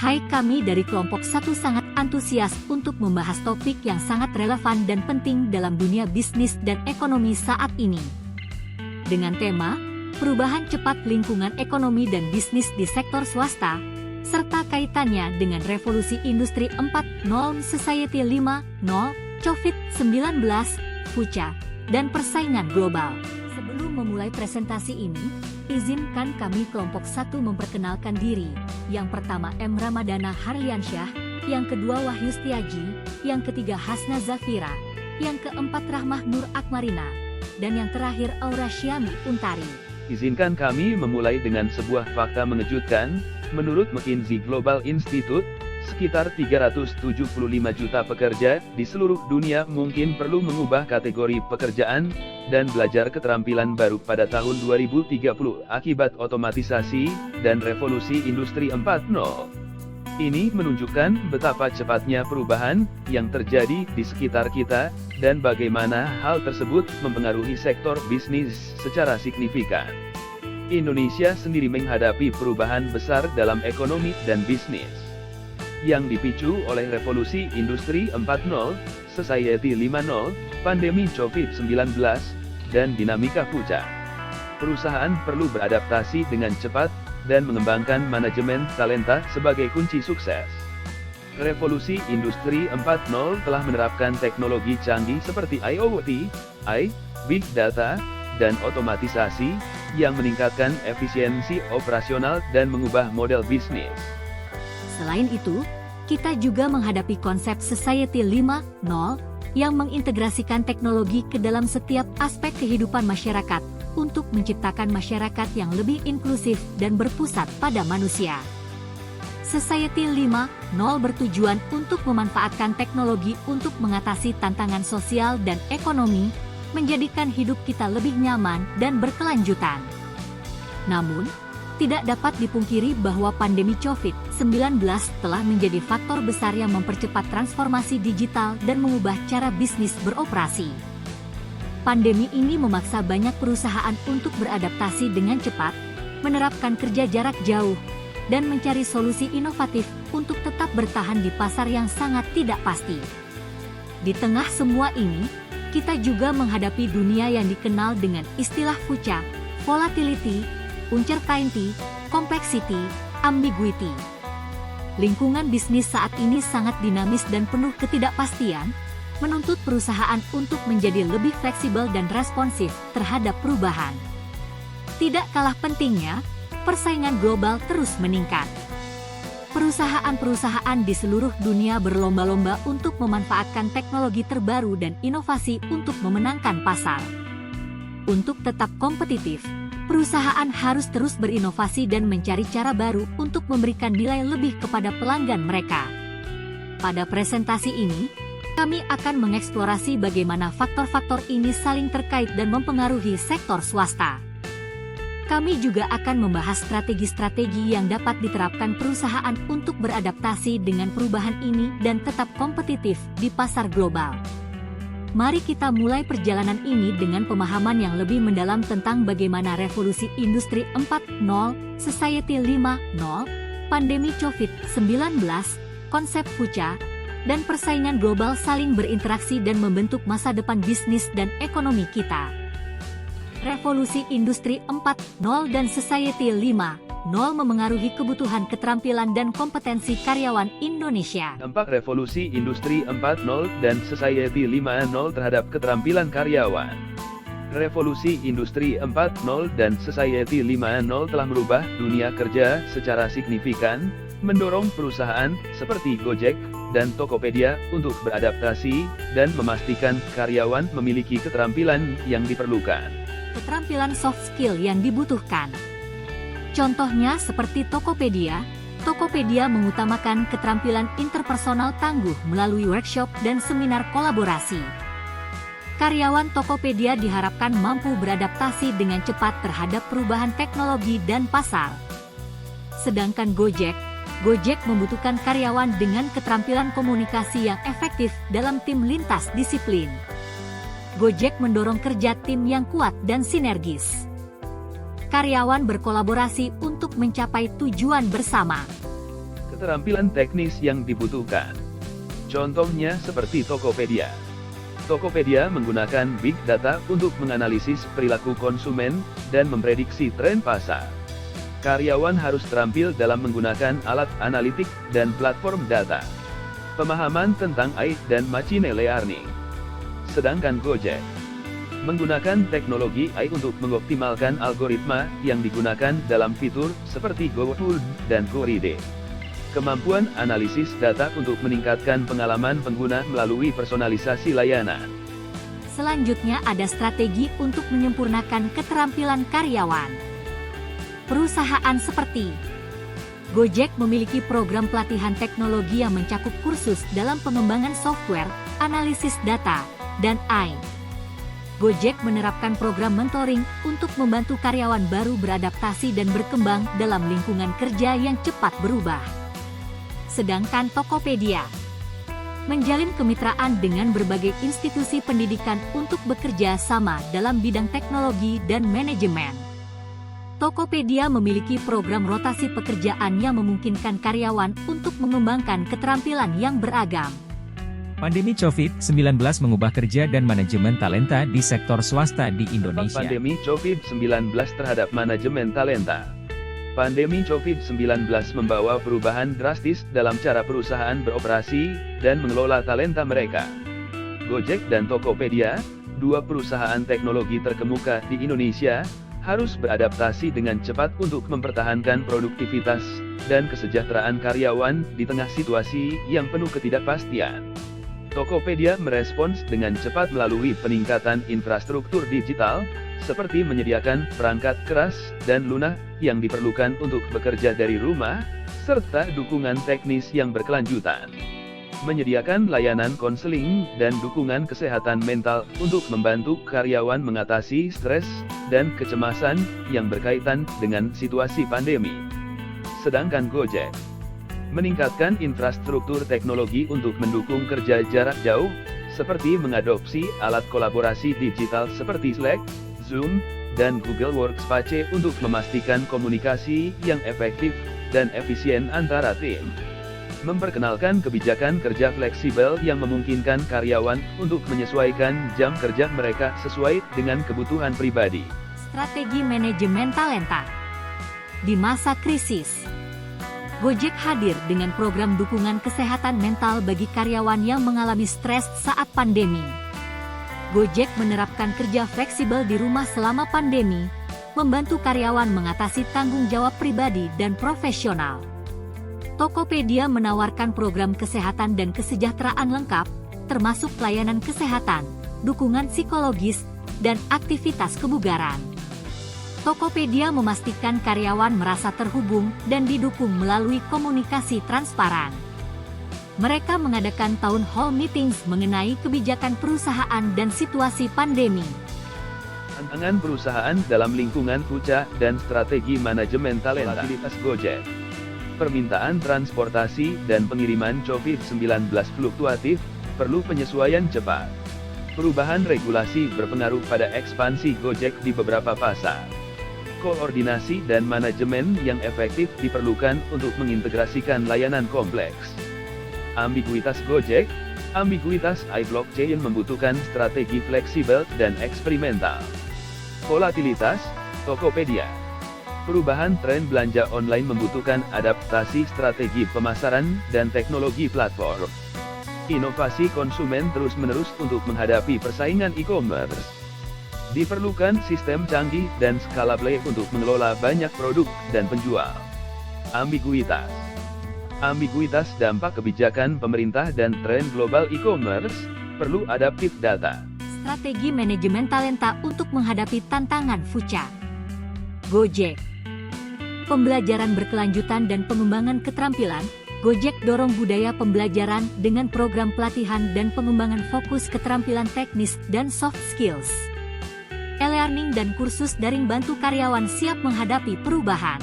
Hai, kami dari kelompok 1 sangat antusias untuk membahas topik yang sangat relevan dan penting dalam dunia bisnis dan ekonomi saat ini. Dengan tema, perubahan cepat lingkungan ekonomi dan bisnis di sektor swasta, serta kaitannya dengan revolusi industri 4.0, Society 5.0, COVID-19, future, dan persaingan global. Sebelum memulai presentasi ini, izinkan kami kelompok 1 memperkenalkan diri. Yang pertama M. Ramadana Harliansyah, yang kedua Wahyu Setiaji, yang ketiga Hasna Zafira, yang keempat Rahmah Nur Akmarina, dan yang terakhir Aura Syami Untari. Izinkan kami memulai dengan sebuah fakta mengejutkan. Menurut McKinsey Global Institute, sekitar 375 juta pekerja di seluruh dunia mungkin perlu mengubah kategori pekerjaan dan belajar keterampilan baru pada tahun 2030 akibat otomatisasi dan revolusi industri 4.0. Ini menunjukkan betapa cepatnya perubahan yang terjadi di sekitar kita dan bagaimana hal tersebut mempengaruhi sektor bisnis secara signifikan. Indonesia sendiri menghadapi perubahan besar dalam ekonomi dan bisnis yang dipicu oleh revolusi industri 4.0, Society 5.0, pandemi COVID-19, dan dinamika future. Perusahaan perlu beradaptasi dengan cepat dan mengembangkan manajemen talenta sebagai kunci sukses. Revolusi industri 4.0 telah menerapkan teknologi canggih seperti IoT, Big Data, dan otomatisasi yang meningkatkan efisiensi operasional dan mengubah model bisnis. Selain itu, kita juga menghadapi konsep Society 5.0 yang mengintegrasikan teknologi ke dalam setiap aspek kehidupan masyarakat untuk menciptakan masyarakat yang lebih inklusif dan berpusat pada manusia. Society 5.0 bertujuan untuk memanfaatkan teknologi untuk mengatasi tantangan sosial dan ekonomi, menjadikan hidup kita lebih nyaman dan berkelanjutan. Namun, tidak dapat dipungkiri bahwa pandemi COVID-19 telah menjadi faktor besar yang mempercepat transformasi digital dan mengubah cara bisnis beroperasi. Pandemi ini memaksa banyak perusahaan untuk beradaptasi dengan cepat, menerapkan kerja jarak jauh, dan mencari solusi inovatif untuk tetap bertahan di pasar yang sangat tidak pasti. Di tengah semua ini, kita juga menghadapi dunia yang dikenal dengan istilah future, volatility, uncertainty, complexity, ambiguity. Lingkungan bisnis saat ini sangat dinamis dan penuh ketidakpastian, menuntut perusahaan untuk menjadi lebih fleksibel dan responsif terhadap perubahan. Tidak kalah pentingnya, persaingan global terus meningkat. Perusahaan-perusahaan di seluruh dunia berlomba-lomba untuk memanfaatkan teknologi terbaru dan inovasi untuk memenangkan pasar. Untuk tetap kompetitif, perusahaan harus terus berinovasi dan mencari cara baru untuk memberikan nilai lebih kepada pelanggan mereka. Pada presentasi ini, kami akan mengeksplorasi bagaimana faktor-faktor ini saling terkait dan mempengaruhi sektor swasta. Kami juga akan membahas strategi-strategi yang dapat diterapkan perusahaan untuk beradaptasi dengan perubahan ini dan tetap kompetitif di pasar global. Mari kita mulai perjalanan ini dengan pemahaman yang lebih mendalam tentang bagaimana revolusi industri 4.0, Society 5.0, pandemi COVID-19, konsep future, dan persaingan global saling berinteraksi dan membentuk masa depan bisnis dan ekonomi kita. Revolusi industri 4.0 dan Society 5.0 memengaruhi kebutuhan keterampilan dan kompetensi karyawan Indonesia. Dampak revolusi industri 4.0 dan Society 5.0 terhadap keterampilan karyawan. Revolusi industri 4.0 dan Society 5.0 telah merubah dunia kerja secara signifikan, mendorong perusahaan seperti Gojek dan Tokopedia untuk beradaptasi dan memastikan karyawan memiliki keterampilan yang diperlukan. Keterampilan soft skill yang dibutuhkan. Contohnya seperti Tokopedia mengutamakan keterampilan interpersonal tangguh melalui workshop dan seminar kolaborasi. Karyawan Tokopedia diharapkan mampu beradaptasi dengan cepat terhadap perubahan teknologi dan pasar. Sedangkan Gojek membutuhkan karyawan dengan keterampilan komunikasi yang efektif dalam tim lintas disiplin. Gojek mendorong kerja tim yang kuat dan sinergis. Karyawan berkolaborasi untuk mencapai tujuan bersama. keterampilan teknis yang dibutuhkan. Contohnya seperti Tokopedia. Tokopedia menggunakan big data untuk menganalisis perilaku konsumen dan memprediksi tren pasar. Karyawan harus terampil dalam menggunakan alat analitik dan platform data. Pemahaman tentang AI dan machine learning. Sedangkan Gojek menggunakan teknologi AI untuk mengoptimalkan algoritma yang digunakan dalam fitur seperti GoFood dan GoRide. Kemampuan analisis data untuk meningkatkan pengalaman pengguna melalui personalisasi layanan. Selanjutnya ada strategi untuk menyempurnakan keterampilan karyawan. Perusahaan seperti Gojek memiliki program pelatihan teknologi yang mencakup kursus dalam pengembangan software, analisis data, dan AI. Gojek menerapkan program mentoring untuk membantu karyawan baru beradaptasi dan berkembang dalam lingkungan kerja yang cepat berubah. Sedangkan Tokopedia menjalin kemitraan dengan berbagai institusi pendidikan untuk bekerja sama dalam bidang teknologi dan manajemen. Tokopedia memiliki program rotasi pekerjaan yang memungkinkan karyawan untuk mengembangkan keterampilan yang beragam. Pandemi COVID-19 mengubah kerja dan manajemen talenta di sektor swasta di Indonesia. Pandemi COVID-19 terhadap manajemen talenta. Pandemi COVID-19 membawa perubahan drastis dalam cara perusahaan beroperasi dan mengelola talenta mereka. Gojek dan Tokopedia, dua perusahaan teknologi terkemuka di Indonesia, harus beradaptasi dengan cepat untuk mempertahankan produktivitas dan kesejahteraan karyawan di tengah situasi yang penuh ketidakpastian. Tokopedia merespons dengan cepat melalui peningkatan infrastruktur digital, seperti menyediakan perangkat keras dan lunak yang diperlukan untuk bekerja dari rumah, serta dukungan teknis yang berkelanjutan. Menyediakan layanan konseling dan dukungan kesehatan mental untuk membantu karyawan mengatasi stres dan kecemasan yang berkaitan dengan situasi pandemi. Sedangkan Gojek meningkatkan infrastruktur teknologi untuk mendukung kerja jarak jauh, seperti mengadopsi alat kolaborasi digital seperti Slack, Zoom, dan Google Workspace untuk memastikan komunikasi yang efektif dan efisien antara tim. Memperkenalkan kebijakan kerja fleksibel yang memungkinkan karyawan untuk menyesuaikan jam kerja mereka sesuai dengan kebutuhan pribadi. Strategi manajemen talenta. Di masa krisis, Gojek hadir dengan program dukungan kesehatan mental bagi karyawan yang mengalami stres saat pandemi. Gojek menerapkan kerja fleksibel di rumah selama pandemi, membantu karyawan mengatasi tanggung jawab pribadi dan profesional. Tokopedia menawarkan program kesehatan dan kesejahteraan lengkap, termasuk pelayanan kesehatan, dukungan psikologis, dan aktivitas kebugaran. Tokopedia memastikan karyawan merasa terhubung dan didukung melalui komunikasi transparan. Mereka mengadakan town hall meetings mengenai kebijakan perusahaan dan situasi pandemi. Tantangan perusahaan dalam lingkungan puncak dan strategi manajemen talenta. Volatilitas Gojek. Permintaan transportasi dan pengiriman COVID-19 fluktuatif, perlu penyesuaian cepat. Perubahan regulasi berpengaruh pada ekspansi Gojek di beberapa pasar. Koordinasi dan manajemen yang efektif diperlukan untuk mengintegrasikan layanan kompleks. Ambiguitas Gojek. Ambiguitas blockchain membutuhkan strategi fleksibel dan eksperimental. Volatilitas Tokopedia. Perubahan tren belanja online membutuhkan adaptasi strategi pemasaran dan teknologi platform. Inovasi konsumen terus-menerus untuk menghadapi persaingan e-commerce. Diperlukan sistem canggih dan scalable untuk mengelola banyak produk dan penjual. Ambiguitas. Ambiguitas dampak kebijakan pemerintah dan tren global e-commerce, perlu adaptif data. Strategi manajemen talenta untuk menghadapi tantangan future. Gojek. Pembelajaran berkelanjutan dan pengembangan keterampilan. Gojek dorong budaya pembelajaran dengan program pelatihan dan pengembangan fokus keterampilan teknis dan soft skills. E-learning dan kursus daring bantu karyawan siap menghadapi perubahan.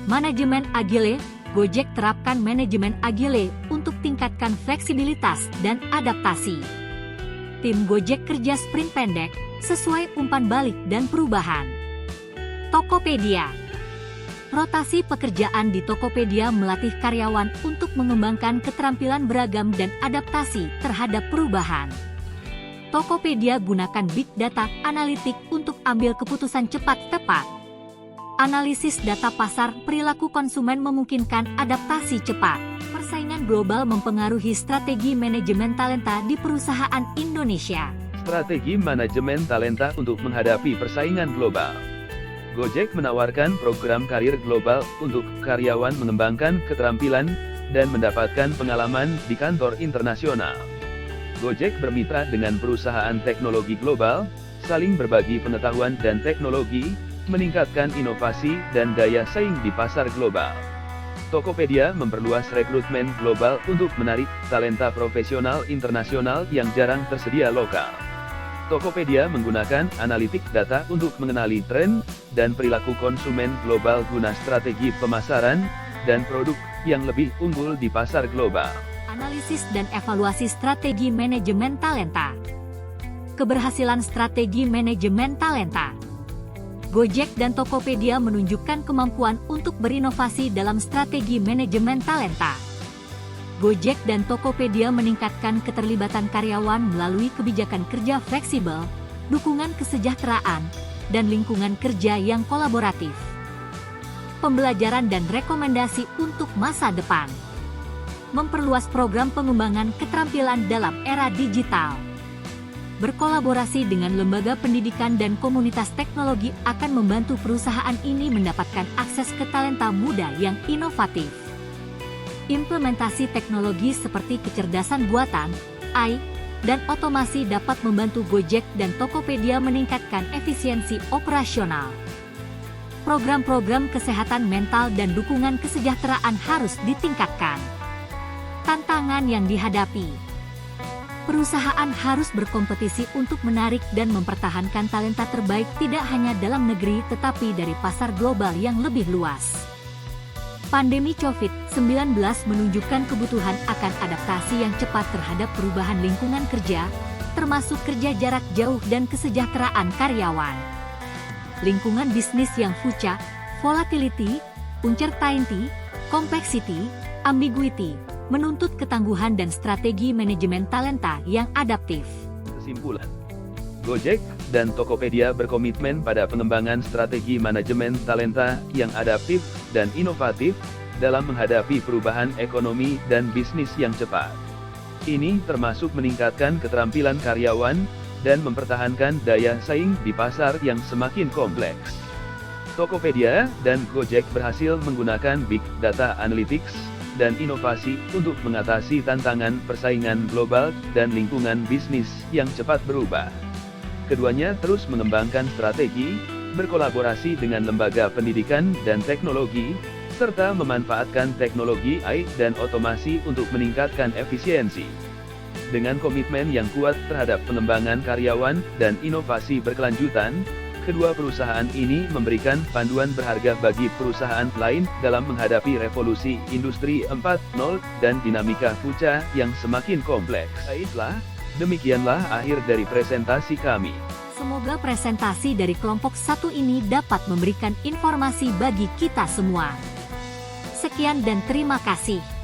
Manajemen agile. Gojek terapkan manajemen agile untuk tingkatkan fleksibilitas dan adaptasi. Tim Gojek kerja sprint pendek, sesuai umpan balik dan perubahan. Tokopedia. Rotasi pekerjaan di Tokopedia melatih karyawan untuk mengembangkan keterampilan beragam dan adaptasi terhadap perubahan. Tokopedia gunakan Big Data Analitik untuk ambil keputusan cepat tepat. Analisis data pasar perilaku konsumen memungkinkan adaptasi cepat. Persaingan global mempengaruhi strategi manajemen talenta di perusahaan Indonesia. Strategi manajemen talenta untuk menghadapi persaingan global. Gojek menawarkan program karir global untuk karyawan mengembangkan keterampilan dan mendapatkan pengalaman di kantor internasional. Gojek bermitra dengan perusahaan teknologi global, saling berbagi pengetahuan dan teknologi, meningkatkan inovasi dan daya saing di pasar global. Tokopedia memperluas rekrutmen global untuk menarik talenta profesional internasional yang jarang tersedia lokal. Tokopedia menggunakan analitik data untuk mengenali tren dan perilaku konsumen global guna strategi pemasaran dan produk yang lebih unggul di pasar global. Analisis dan evaluasi strategi manajemen talenta. Keberhasilan strategi manajemen talenta. Gojek dan Tokopedia menunjukkan kemampuan untuk berinovasi dalam strategi manajemen talenta. Gojek dan Tokopedia meningkatkan keterlibatan karyawan melalui kebijakan kerja fleksibel, dukungan kesejahteraan, dan lingkungan kerja yang kolaboratif. Pembelajaran dan rekomendasi untuk masa depan. Memperluas program pengembangan keterampilan dalam era digital. Berkolaborasi dengan lembaga pendidikan dan komunitas teknologi akan membantu perusahaan ini mendapatkan akses ke talenta muda yang inovatif. Implementasi teknologi seperti kecerdasan buatan, AI, dan otomasi dapat membantu Gojek dan Tokopedia meningkatkan efisiensi operasional. Program-program kesehatan mental dan dukungan kesejahteraan harus ditingkatkan. Tantangan yang dihadapi. Perusahaan harus berkompetisi untuk menarik dan mempertahankan talenta terbaik tidak hanya dalam negeri tetapi dari pasar global yang lebih luas. Pandemi COVID-19 menunjukkan kebutuhan akan adaptasi yang cepat terhadap perubahan lingkungan kerja, termasuk kerja jarak jauh dan kesejahteraan karyawan. Lingkungan bisnis yang fucha, volatility, uncertainty, complexity, ambiguity, menuntut ketangguhan dan strategi manajemen talenta yang adaptif. Kesimpulan, Gojek dan Tokopedia berkomitmen pada pengembangan strategi manajemen talenta yang adaptif dan inovatif dalam menghadapi perubahan ekonomi dan bisnis yang cepat. Ini termasuk meningkatkan keterampilan karyawan dan mempertahankan daya saing di pasar yang semakin kompleks. Tokopedia dan Gojek berhasil menggunakan Big Data Analytics dan inovasi untuk mengatasi tantangan persaingan global dan lingkungan bisnis yang cepat berubah. Keduanya terus mengembangkan strategi, berkolaborasi dengan lembaga pendidikan dan teknologi, serta memanfaatkan teknologi AI dan otomasi untuk meningkatkan efisiensi. Dengan komitmen yang kuat terhadap pengembangan karyawan dan inovasi berkelanjutan, kedua perusahaan ini memberikan panduan berharga bagi perusahaan lain dalam menghadapi revolusi industri 4.0 dan dinamika fucha yang semakin kompleks. Baiklah, demikianlah akhir dari presentasi kami. Semoga presentasi dari kelompok 1 ini dapat memberikan informasi bagi kita semua. Sekian dan terima kasih.